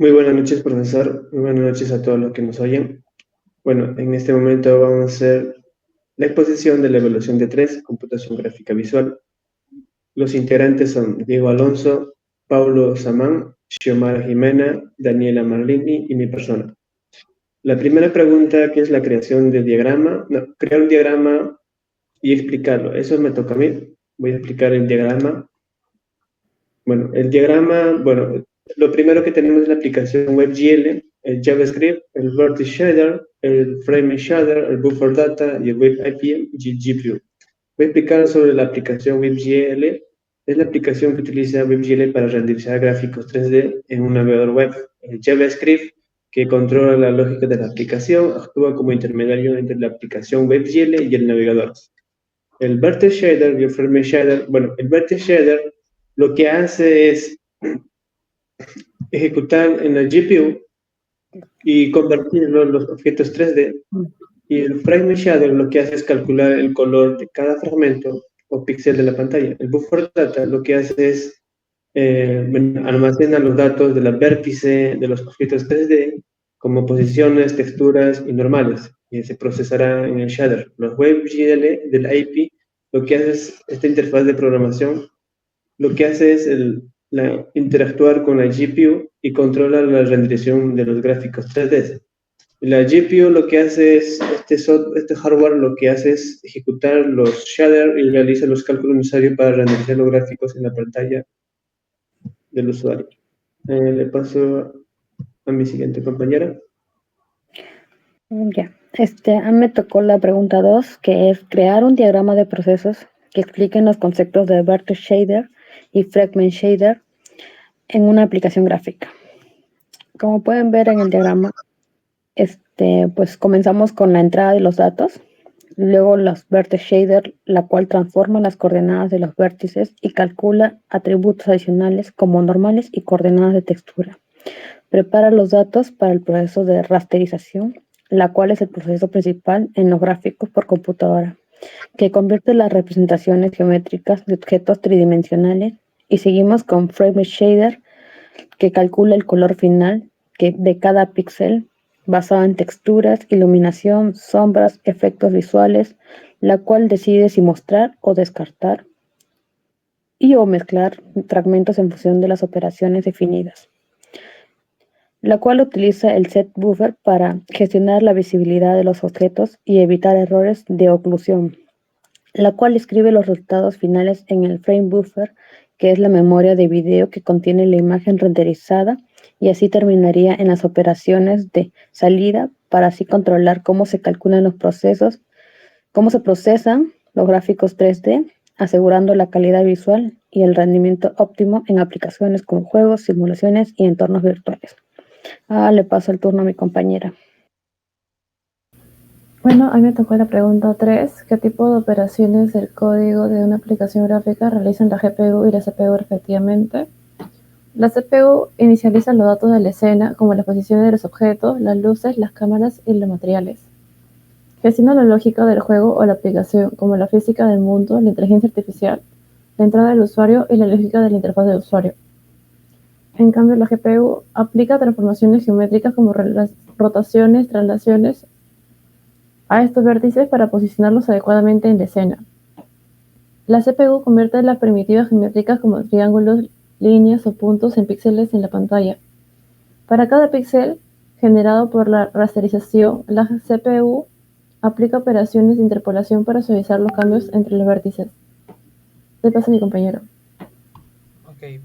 Muy buenas noches, profesor. Muy buenas noches a todos los que nos oyen. Bueno, en este momento vamos a hacer la exposición de la evaluación de tres, computación gráfica visual. Los integrantes son Diego Alonso, Paulo Samán, Xiomara Jimena, Daniela Marlini y mi persona. La primera pregunta, ¿qué es la creación de diagrama? No, crear un diagrama y explicarlo. Eso me toca a mí. Voy a explicar el diagrama. Bueno, el diagrama, bueno, lo primero que tenemos es la aplicación WebGL, el JavaScript, el Vertex Shader, el Frame Shader, el Buffer Data y el Web API GPU. Voy a explicar sobre la aplicación WebGL. Es la aplicación que utiliza WebGL para renderizar gráficos 3D en un navegador web. El JavaScript, que controla la lógica de la aplicación, actúa como intermediario entre la aplicación WebGL y el navegador. El Vertex Shader y el Frame Shader, bueno, el Vertex Shader lo que hace es ejecutar en la GPU y convertirlo en los objetos 3D. Y el Frame Shader lo que hace es calcular el color de cada fragmento o píxel de la pantalla. El Buffer Data lo que hace es almacena los datos de la vértice de los objetos 3D como posiciones, texturas y normales, y se procesará en el shader. Los WebGL del IP lo que hace es esta interfaz de programación lo que hace es interactuar con la GPU y controla la renderización de los gráficos 3D. La GPU lo que hace es, este hardware lo que hace es ejecutar los shaders y realiza los cálculos necesarios para renderizar los gráficos en la pantalla del usuario. Le paso a mi siguiente compañera. Ya, a mí me tocó la pregunta 2, que es crear un diagrama de procesos que expliquen los conceptos de Vertex Shader y Fragment Shader en una aplicación gráfica. Como pueden ver en el diagrama, pues comenzamos con la entrada de los datos, luego los Vertex Shader, la cual transforma las coordenadas de los vértices y calcula atributos adicionales como normales y coordenadas de textura. Prepara los datos para el proceso de rasterización, la cual es el proceso principal en los gráficos por computadora, que convierte las representaciones geométricas de objetos tridimensionales, y seguimos con Frame Shader, que calcula el color final de cada píxel basado en texturas, iluminación, sombras, efectos visuales, la cual decide si mostrar o descartar y o mezclar fragmentos en función de las operaciones definidas, la cual utiliza el set buffer para gestionar la visibilidad de los objetos y evitar errores de oclusión, la cual escribe los resultados finales en el frame buffer, que es la memoria de video que contiene la imagen renderizada, y así terminaría en las operaciones de salida para así controlar cómo se calculan los procesos, cómo se procesan los gráficos 3D, asegurando la calidad visual y el rendimiento óptimo en aplicaciones como juegos, simulaciones y entornos virtuales. Le paso el turno a mi compañera. Bueno, a mí me tocó la pregunta 3. ¿Qué tipo de operaciones del código de una aplicación gráfica realizan la GPU y la CPU respectivamente? La CPU inicializa los datos de la escena, como las posiciones de los objetos, las luces, las cámaras y los materiales. Gestiona la lógica del juego o la aplicación, como la física del mundo, la inteligencia artificial, la entrada del usuario y la lógica de la interfaz del usuario. En cambio, la GPU aplica transformaciones geométricas como rotaciones, traslaciones a estos vértices para posicionarlos adecuadamente en la escena. La CPU convierte las primitivas geométricas como triángulos, líneas o puntos en píxeles en la pantalla. Para cada píxel generado por la rasterización, la CPU aplica operaciones de interpolación para suavizar los cambios entre los vértices. Le paso a mi compañero. Ok,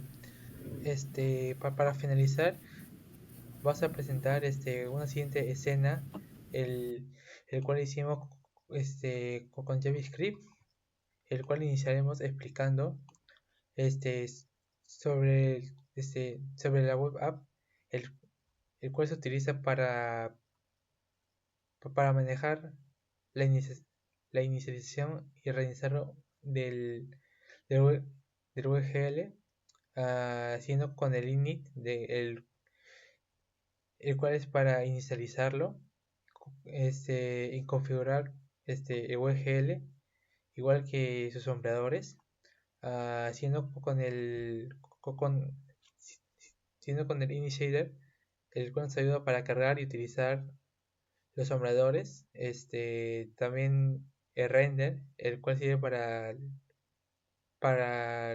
para finalizar, vas a presentar una siguiente escena, el cual hicimos con JavaScript, el cual iniciaremos explicando este, sobre, sobre la web app, el, el cual se utiliza para manejar la, la inicialización y realizarlo del, del WGL, haciendo con el init, el cual es para inicializarlo y configurar el WGL, igual que sus sombreadores, haciendo con el siendo con el init shader, el cual nos ayuda para cargar y utilizar los sombradores. También el render, el cual sirve para, para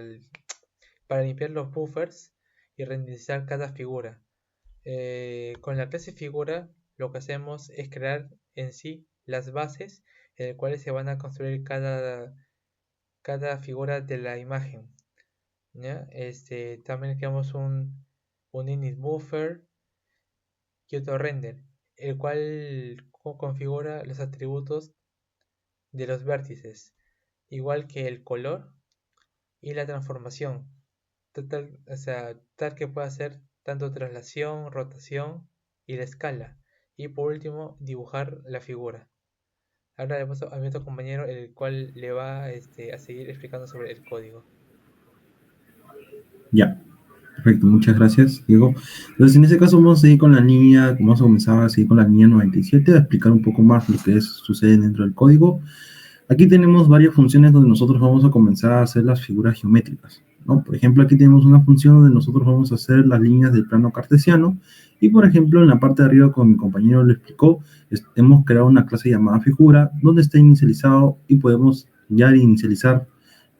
limpiar los buffers y renderizar cada figura. Con la clase figura lo que hacemos es crear en sí las bases en las cuales se van a construir cada figura de la imagen, ¿ya? También creamos un init buffer y otro render, el cual configura los atributos de los vértices, igual que el color y la transformación, o sea, tal que pueda hacer tanto traslación, rotación y la escala. Y por último, dibujar la figura. Ahora le paso a mi otro compañero, el cual le va a seguir explicando sobre el código. Ya, perfecto, muchas gracias, Diego. Entonces, en ese caso vamos a seguir con la línea, vamos a comenzar a seguir con la línea 97, a explicar un poco más lo que sucede dentro del código. Aquí tenemos varias funciones donde nosotros vamos a comenzar a hacer las figuras geométricas, ¿no? Por ejemplo, aquí tenemos una función donde nosotros vamos a hacer las líneas del plano cartesiano y, por ejemplo, en la parte de arriba, como mi compañero lo explicó, hemos creado una clase llamada figura donde está inicializado y podemos ya inicializar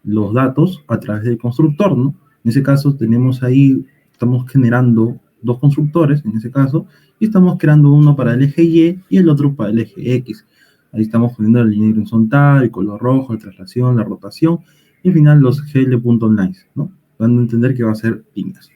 los datos a través del constructor, ¿no? En ese caso tenemos ahí, estamos generando dos constructores, en ese caso, y estamos creando uno para el eje Y y el otro para el eje X. Ahí estamos poniendo la línea horizontal, el color rojo, la traslación, la rotación, y al final los gl.lines, ¿no? Dando a entender que va a ser líneas.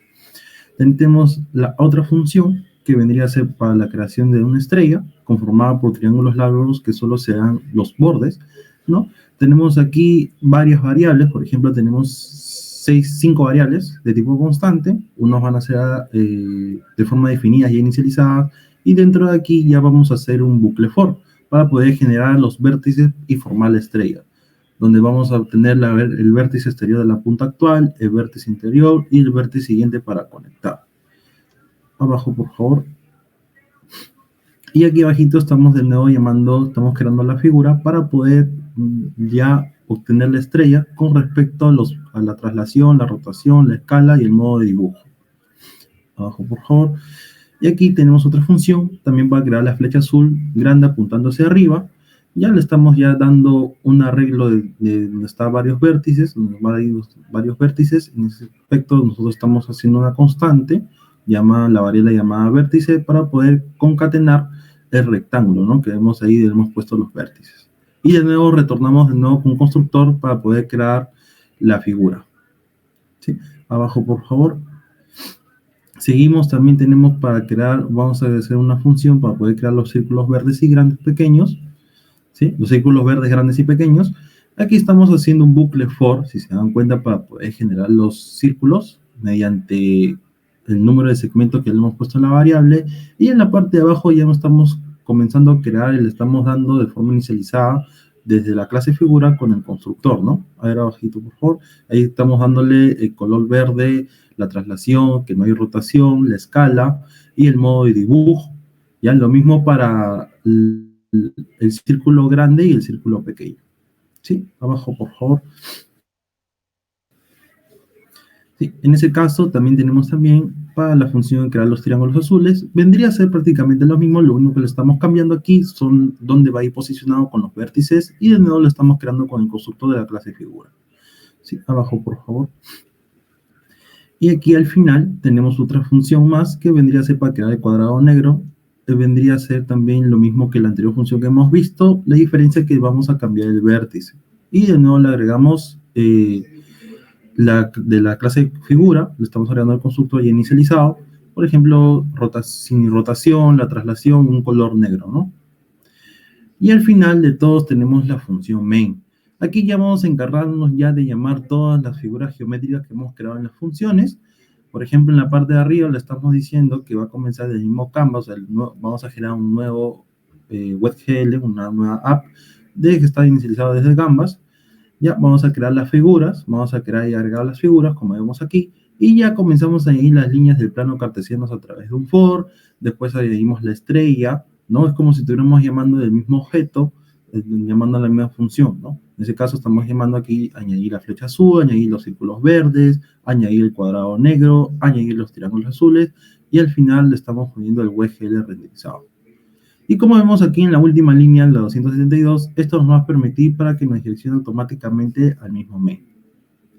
También tenemos la otra función, que vendría a ser para la creación de una estrella, conformada por triángulos largos que solo se dan los bordes, ¿no? Tenemos aquí varias variables, por ejemplo, tenemos 5 variables de tipo constante, unos van a ser de forma definida y inicializadas, y dentro de aquí ya vamos a hacer un bucle for, para poder generar los vértices y formar la estrella, donde vamos a obtener el vértice exterior de la punta actual, el vértice interior y el vértice siguiente para conectar. Abajo, por favor. Y aquí abajito estamos de nuevo estamos creando la figura para poder ya obtener la estrella con respecto a la traslación, la rotación, la escala y el modo de dibujo. Abajo, por favor. Y aquí tenemos otra función, también para crear la flecha azul grande apuntando hacia arriba. Ya le estamos dando un arreglo de donde están varios vértices, donde van a ir varios vértices. En ese aspecto nosotros estamos haciendo una constante, la variable llamada vértice, para poder concatenar el rectángulo, ¿no? Que vemos ahí, hemos puesto los vértices. Y de nuevo retornamos con un constructor para poder crear la figura. ¿Sí? Abajo, por favor. Seguimos, también tenemos para crear, vamos a hacer una función para poder crear los círculos verdes y grandes pequeños, ¿sí? Los círculos verdes grandes y pequeños. Aquí estamos haciendo un bucle for, si se dan cuenta, para poder generar los círculos mediante el número de segmentos que le hemos puesto en la variable. Y en la parte de abajo ya estamos comenzando a crear y le estamos dando de forma inicializada desde la clase figura con el constructor, ¿no? A ver, abajito, por favor. Ahí estamos dándole el color verde, la traslación, que no hay rotación, la escala y el modo de dibujo. Ya lo mismo para el círculo grande y el círculo pequeño. ¿Sí? Abajo, por favor. Sí, en ese caso también tenemos para la función de crear los triángulos azules, vendría a ser prácticamente lo mismo, lo único que le estamos cambiando aquí son dónde va a ir posicionado con los vértices y de nuevo lo estamos creando con el constructor de la clase figura. Sí, abajo por favor. Y aquí al final tenemos otra función más que vendría a ser para crear el cuadrado negro, que vendría a ser también lo mismo que la anterior función que hemos visto, la diferencia es que vamos a cambiar el vértice. Y de nuevo le agregamos de la clase figura, le estamos agregando el constructor ya inicializado, por ejemplo, sin rotación, la traslación, un color negro, ¿no? Y al final de todos tenemos la función main. Aquí ya vamos a encargarnos ya de llamar todas las figuras geométricas que hemos creado en las funciones. Por ejemplo, en la parte de arriba le estamos diciendo que va a comenzar del mismo canvas, vamos a generar un nuevo WebGL, una nueva app, que está inicializado desde Canvas. Ya vamos a crear las figuras, vamos a crear y agregar las figuras, como vemos aquí, y ya comenzamos a añadir las líneas del plano cartesiano a través de un for, después añadimos la estrella, ¿no? Es como si estuviéramos llamando del mismo objeto llamando a la misma función, ¿no? En ese caso estamos llamando aquí añadir la flecha azul, añadir los círculos verdes, añadir el cuadrado negro, añadir los triángulos azules, y al final le estamos poniendo el WGL renderizado. Y como vemos aquí en la última línea, la 272, esto nos va a permitir para que nos direccione automáticamente al mismo mail.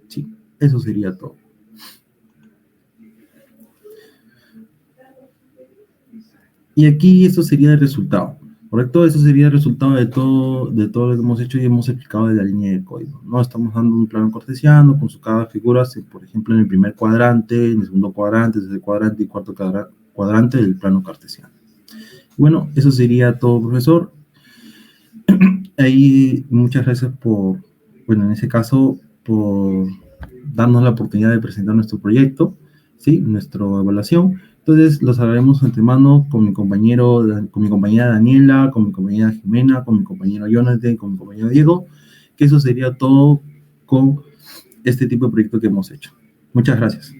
Sí, eso sería todo. Y aquí eso sería el resultado, ¿correcto? Eso sería el resultado de todo lo que hemos hecho y hemos explicado de la línea de código, ¿no? Estamos dando un plano cartesiano con cada figura, por ejemplo, en el primer cuadrante, en el segundo cuadrante, tercer cuadrante y cuarto cuadrante del plano cartesiano. Bueno, eso sería todo, profesor. Ahí, muchas gracias en ese caso, por darnos la oportunidad de presentar nuestro proyecto, ¿sí? Nuestra evaluación. Entonces, los haremos de antemano con mi compañera Daniela, con mi compañera Jimena, con mi compañero Jonathan, con mi compañero Diego, que eso sería todo con este tipo de proyecto que hemos hecho. Muchas gracias.